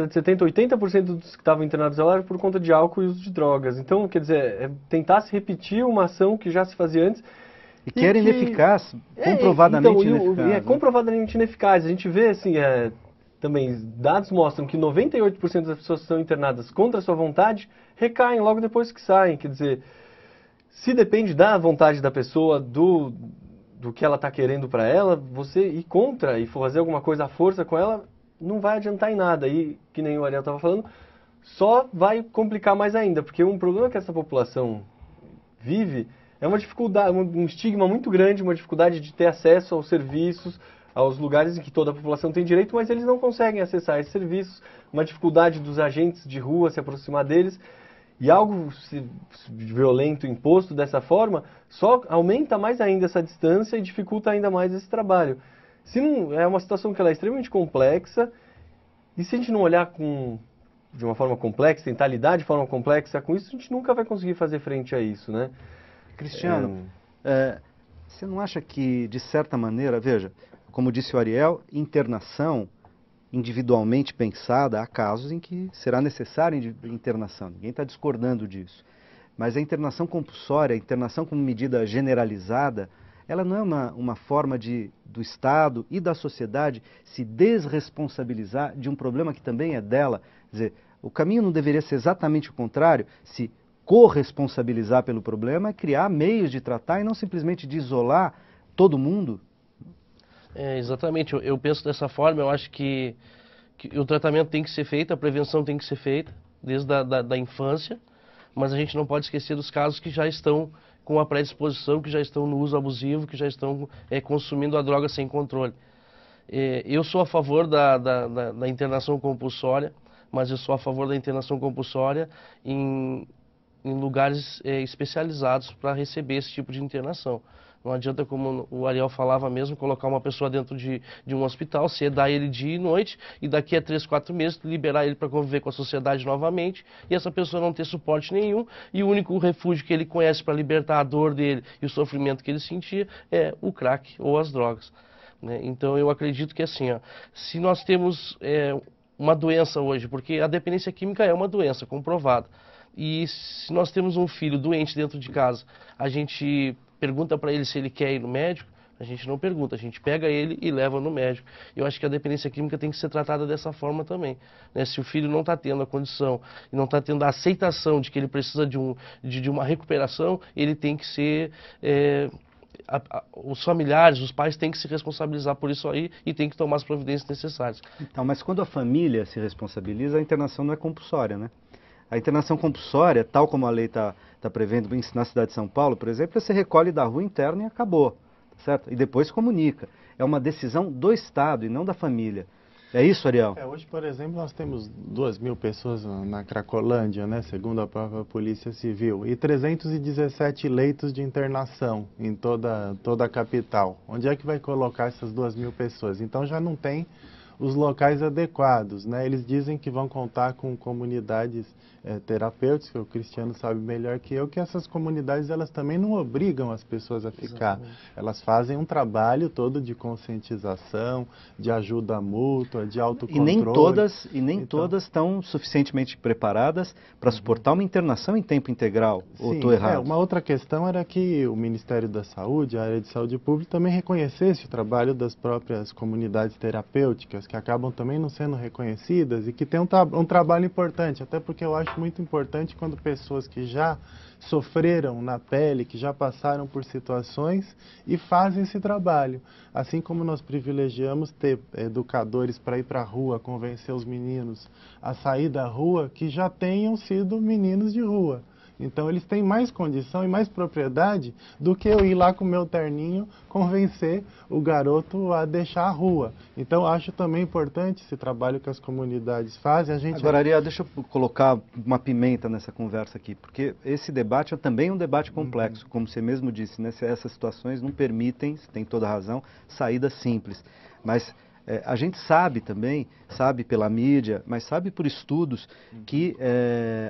de 70%, 80% dos que estavam internados lá era por conta de álcool e uso de drogas. Então, quer dizer, é tentar se repetir uma ação que já se fazia antes. E que era ineficaz, comprovadamente ineficaz. É comprovadamente ineficaz. A gente vê, assim, também dados mostram que 98% das pessoas que são internadas contra a sua vontade recaem logo depois que saem. Quer dizer, se depende da vontade da pessoa, do que ela está querendo para ela, você ir contra e fazer alguma coisa à força com ela, não vai adiantar em nada. E, que nem o Ariel estava falando, só vai complicar mais ainda, porque um problema que essa população vive é uma dificuldade, um estigma muito grande, uma dificuldade de ter acesso aos serviços, aos lugares em que toda a população tem direito, mas eles não conseguem acessar esses serviços, uma dificuldade dos agentes de rua se aproximar deles, e algo violento imposto dessa forma só aumenta mais ainda essa distância e dificulta ainda mais esse trabalho. Se não, é uma situação que ela é extremamente complexa, e se a gente não olhar de uma forma complexa, tentar lidar de forma complexa com isso, a gente nunca vai conseguir fazer frente a isso, né? Cristiano, você não acha que, de certa maneira, veja, como disse o Ariel, internação individualmente pensada, há casos em que será necessária internação, ninguém está discordando disso. Mas a internação compulsória, a internação como medida generalizada, ela não é uma forma do Estado e da sociedade se desresponsabilizar de um problema que também é dela. Quer dizer, o caminho não deveria ser exatamente o contrário, se corresponsabilizar pelo problema é criar meios de tratar e não simplesmente de isolar todo mundo. Exatamente, eu penso dessa forma, eu acho que o tratamento tem que ser feito, a prevenção tem que ser feita desde da infância, mas a gente não pode esquecer dos casos que já estão com a predisposição, que já estão no uso abusivo, que já estão consumindo a droga sem controle. Eu sou a favor da internação compulsória, mas eu sou a favor da internação compulsória em lugares especializados para receber esse tipo de internação. Não adianta, como o Ariel falava mesmo, colocar uma pessoa dentro de um hospital, sedar ele dia e noite, e daqui a 3, 4 meses liberar ele para conviver com a sociedade novamente, e essa pessoa não ter suporte nenhum, e o único refúgio que ele conhece para libertar a dor dele e o sofrimento que ele sentia é o crack ou as drogas, né? Então eu acredito que assim, se nós temos uma doença hoje, porque a dependência química é uma doença comprovada, e se nós temos um filho doente dentro de casa, a gente pergunta para ele se ele quer ir no médico? A gente não pergunta, a gente pega ele e leva no médico. Eu acho que a dependência química tem que ser tratada dessa forma também, né? Se o filho não está tendo a condição e não está tendo a aceitação de que ele precisa de uma recuperação, ele tem que ser... os familiares, os pais têm que se responsabilizar por isso aí e têm que tomar as providências necessárias. Então, mas quando a família se responsabiliza, a internação não é compulsória, né? A internação compulsória, tal como a lei está prevendo na cidade de São Paulo, por exemplo, você recolhe da rua interna e acabou, certo? E depois comunica. É uma decisão do Estado e não da família. É isso, Ariel? Hoje, por exemplo, nós temos 2.000 pessoas na Cracolândia, né, segundo a própria Polícia Civil, e 317 leitos de internação em toda a capital. Onde é que vai colocar essas 2.000 pessoas? Então já não tem os locais adequados, né? Eles dizem que vão contar com comunidades terapêuticas, que o Cristiano sabe melhor que eu, que essas comunidades elas também não obrigam as pessoas a ficar. Exatamente. Elas fazem um trabalho todo de conscientização, de ajuda mútua, de autocontrole. E nem todas estão suficientemente preparadas para suportar uma internação em tempo integral. Sim, ou estou errado? Uma outra questão era que o Ministério da Saúde, a área de saúde pública, também reconhecesse o trabalho das próprias comunidades terapêuticas, que acabam também não sendo reconhecidas e que tem um trabalho importante, até porque eu acho muito importante quando pessoas que já sofreram na pele, que já passaram por situações e fazem esse trabalho. Assim como nós privilegiamos ter educadores para ir para a rua, convencer os meninos a sair da rua, que já tenham sido meninos de rua. Então eles têm mais condição e mais propriedade do que eu ir lá com o meu terninho convencer o garoto a deixar a rua. Então acho também importante esse trabalho que as comunidades fazem. Agora, Ariel, deixa eu colocar uma pimenta nessa conversa aqui, porque esse debate é também um debate complexo, como você mesmo disse, né? Essas situações não permitem, você tem toda a razão, saídas simples. Mas a gente sabe também, sabe pela mídia, mas sabe por estudos que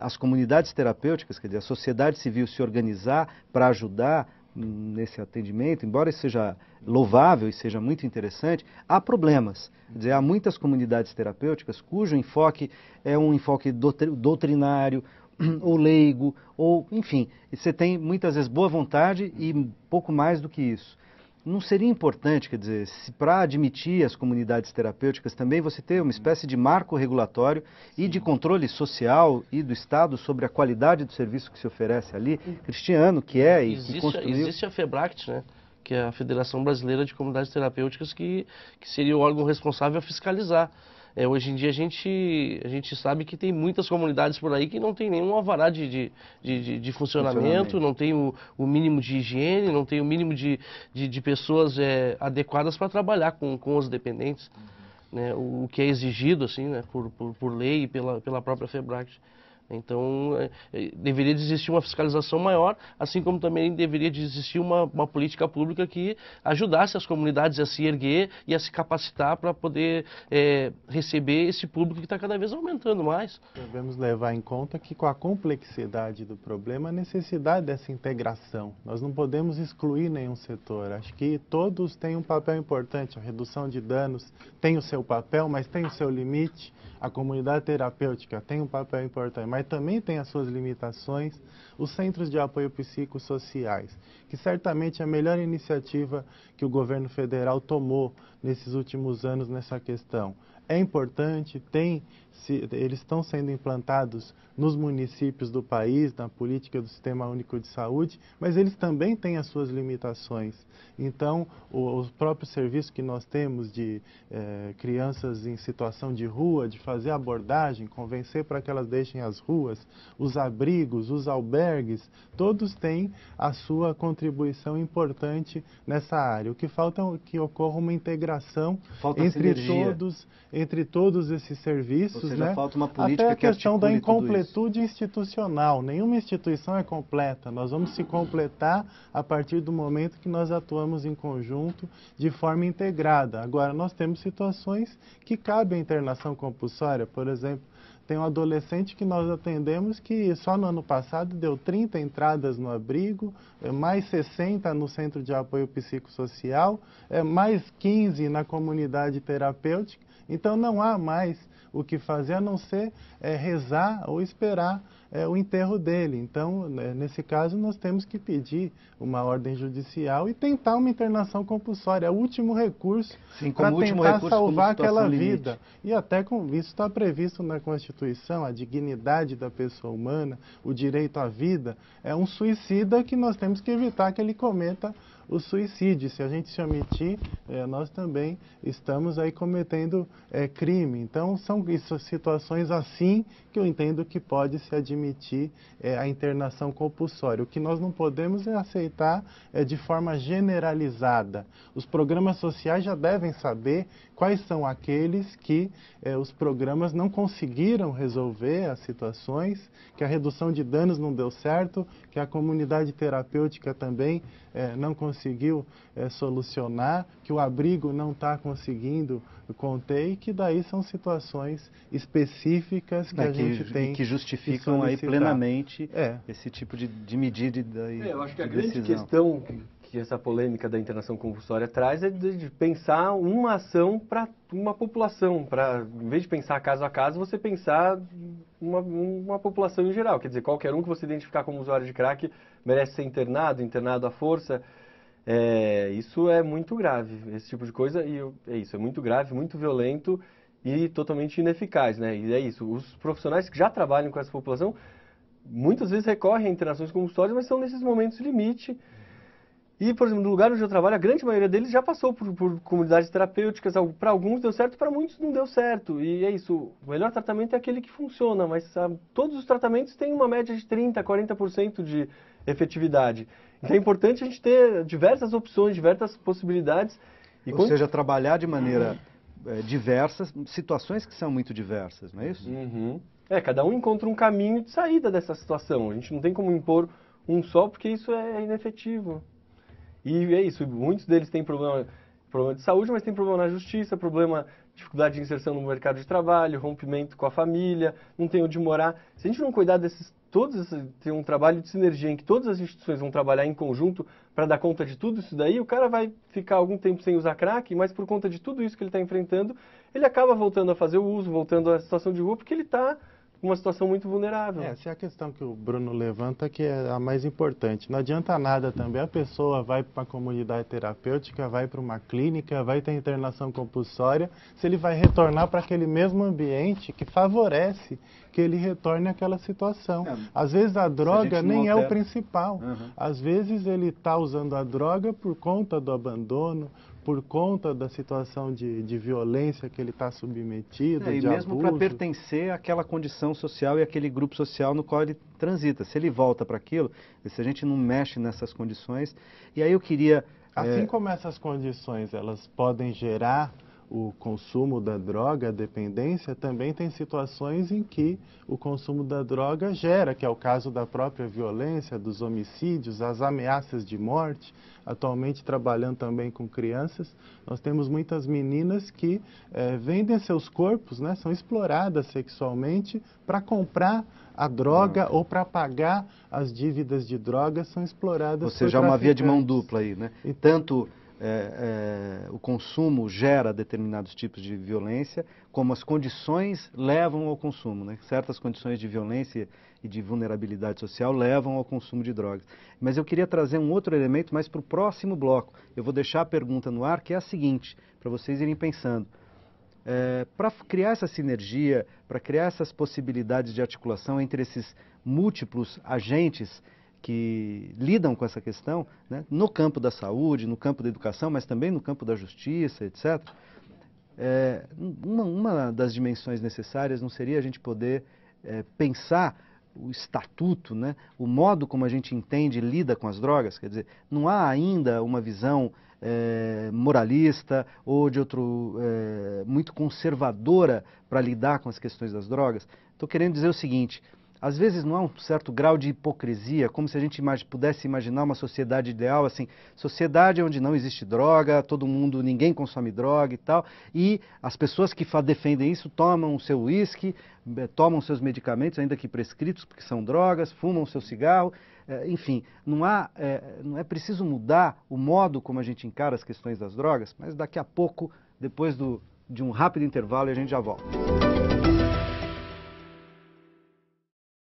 as comunidades terapêuticas, quer dizer, a sociedade civil se organizar para ajudar, nesse atendimento, embora isso seja louvável e seja muito interessante, há problemas. Quer dizer, há muitas comunidades terapêuticas cujo enfoque é um enfoque doutrinário, ou leigo, ou, enfim, você tem muitas vezes boa vontade e pouco mais do que isso. Não seria importante, quer dizer, se para admitir as comunidades terapêuticas também você ter uma espécie de marco regulatório e de controle social e do Estado sobre a qualidade do serviço que se oferece ali, cristiano, que é e que construiu... Existe a FEBRACT, né? Que é a Federação Brasileira de Comunidades Terapêuticas, que seria o órgão responsável a fiscalizar. Hoje em dia a gente sabe que tem muitas comunidades por aí que não tem nenhum alvará de funcionamento, não tem o mínimo de higiene, não tem o mínimo de pessoas adequadas para trabalhar com os dependentes, né? O que é exigido assim, né, por lei e pela própria FEBRACT. Então, deveria de existir uma fiscalização maior, assim como também deveria de existir uma política pública que ajudasse as comunidades a se erguer e a se capacitar para poder receber esse público que está cada vez aumentando mais. Devemos levar em conta que, com a complexidade do problema, a necessidade dessa integração. Nós não podemos excluir nenhum setor. Acho que todos têm um papel importante. A redução de danos tem o seu papel, mas tem o seu limite. A comunidade terapêutica tem um papel importante, mas também tem as suas limitações. Os centros de apoio psicossociais, que certamente é a melhor iniciativa que o governo federal tomou nesses últimos anos nessa questão. É importante, eles estão sendo implantados nos municípios do país, na política do Sistema Único de Saúde, mas eles também têm as suas limitações. Então, os próprios serviços que nós temos de crianças em situação de rua, de fazer abordagem, convencer para que elas deixem as ruas, os abrigos, os albergues, todos têm a sua contribuição importante nessa área. O que falta é que ocorra uma integração entre todos esses serviços. Ou seja, né? Falta uma política até a que questão da incompletude institucional. Nenhuma instituição é completa. Nós vamos se completar a partir do momento que nós atuamos em conjunto de forma integrada. Agora, nós temos situações que cabem a internação compulsória. Por exemplo, tem um adolescente que nós atendemos que só no ano passado deu 30 entradas no abrigo, mais 60 no centro de apoio psicossocial, mais 15 na comunidade terapêutica. Então não há mais o que fazer a não ser rezar ou esperar o enterro dele. Então, nesse caso, nós temos que pedir uma ordem judicial e tentar uma internação compulsória. É o último recurso para tentar salvar aquela vida. E até com isso está previsto na Constituição, a dignidade da pessoa humana, o direito à vida. É um suicida que nós temos que evitar que ele cometa o suicídio. Se a gente se omitir, nós também estamos aí cometendo crime. Então, são situações assim que eu entendo que pode se admitir a internação compulsória. O que nós não podemos é aceitar de forma generalizada. Os programas sociais já devem saber quais são aqueles que os programas não conseguiram resolver as situações, que a redução de danos não deu certo, que a comunidade terapêutica também não conseguiu solucionar, que o abrigo não está conseguindo conter e que daí são situações específicas que a gente tem que justificam aí plenamente esse tipo de medida e eu acho que a grande questão que essa polêmica da internação compulsória traz é de pensar uma ação para uma população, em vez de pensar caso a caso, você pensar uma população em geral. Quer dizer, qualquer um que você identificar como usuário de crack merece ser internado à força. Isso é muito grave, esse tipo de coisa, e é muito grave, muito violento e totalmente ineficaz, né? E é isso, os profissionais que já trabalham com essa população, muitas vezes recorrem a internações compulsórias, mas são nesses momentos limite. E, por exemplo, no lugar onde eu trabalho, a grande maioria deles já passou por comunidades terapêuticas. Para alguns deu certo, para muitos não deu certo. E é isso, o melhor tratamento é aquele que funciona, mas todos os tratamentos têm uma média de 30%, 40% de efetividade. Então é importante a gente ter diversas opções, diversas possibilidades. Ou seja, trabalhar de maneira diversa, situações que são muito diversas, não é isso? Uhum. Cada um encontra um caminho de saída dessa situação. A gente não tem como impor um só, porque isso é inefetivo. E é isso, muitos deles têm problema de saúde, mas tem problema na justiça, dificuldade de inserção no mercado de trabalho, rompimento com a família, não tem onde morar. Se a gente não cuidar desses tem um trabalho de sinergia em que todas as instituições vão trabalhar em conjunto para dar conta de tudo isso daí, o cara vai ficar algum tempo sem usar crack, mas por conta de tudo isso que ele está enfrentando, ele acaba voltando a fazer o uso, voltando à situação de rua, porque ele está uma situação muito vulnerável. Essa é a questão que o Bruno levanta, que é a mais importante. Não adianta nada também, a pessoa vai para uma comunidade terapêutica, vai para uma clínica, vai ter internação compulsória, se ele vai retornar para aquele mesmo ambiente que favorece que ele retorne àquela situação. Às vezes a droga nem é o principal. Às vezes ele está usando a droga por conta do abandono, por conta da situação de violência que ele está submetido, e de mesmo para abuso. pertencer àquela condição social e àquele grupo social no qual ele transita. Se ele volta para aquilo, se a gente não mexe nessas condições... E aí eu queria... Assim como essas condições elas podem gerar o consumo da droga, a dependência, também tem situações em que o consumo da droga gera, que é o caso da própria violência, dos homicídios, as ameaças de morte. Atualmente, trabalhando também com crianças, nós temos muitas meninas que vendem seus corpos, né, são exploradas sexualmente para comprar a droga ou para pagar as dívidas de drogas, são exploradas por traficantes. Ou seja, uma via de mão dupla aí, né? E tanto... o consumo gera determinados tipos de violência, como as condições levam ao consumo, né? Certas condições de violência e de vulnerabilidade social levam ao consumo de drogas. Mas eu queria trazer um outro elemento mais para o próximo bloco. Eu vou deixar a pergunta no ar, que é a seguinte, para vocês irem pensando. Para criar essa sinergia, para criar essas possibilidades de articulação entre esses múltiplos agentes que lidam com essa questão, né, no campo da saúde, no campo da educação, mas também no campo da justiça, etc. Uma das dimensões necessárias não seria a gente poder pensar o estatuto, né, o modo como a gente entende e lida com as drogas? Quer dizer, não há ainda uma visão moralista ou de muito conservadora para lidar com as questões das drogas. Estou querendo dizer o seguinte: às vezes não há um certo grau de hipocrisia, como se a gente pudesse imaginar uma sociedade ideal, assim, sociedade onde não existe droga, ninguém consome droga e tal, e as pessoas que defendem isso tomam o seu uísque, tomam seus medicamentos, ainda que prescritos, porque são drogas, fumam o seu cigarro, enfim, não é preciso mudar o modo como a gente encara as questões das drogas, mas daqui a pouco, depois de um rápido intervalo, a gente já volta.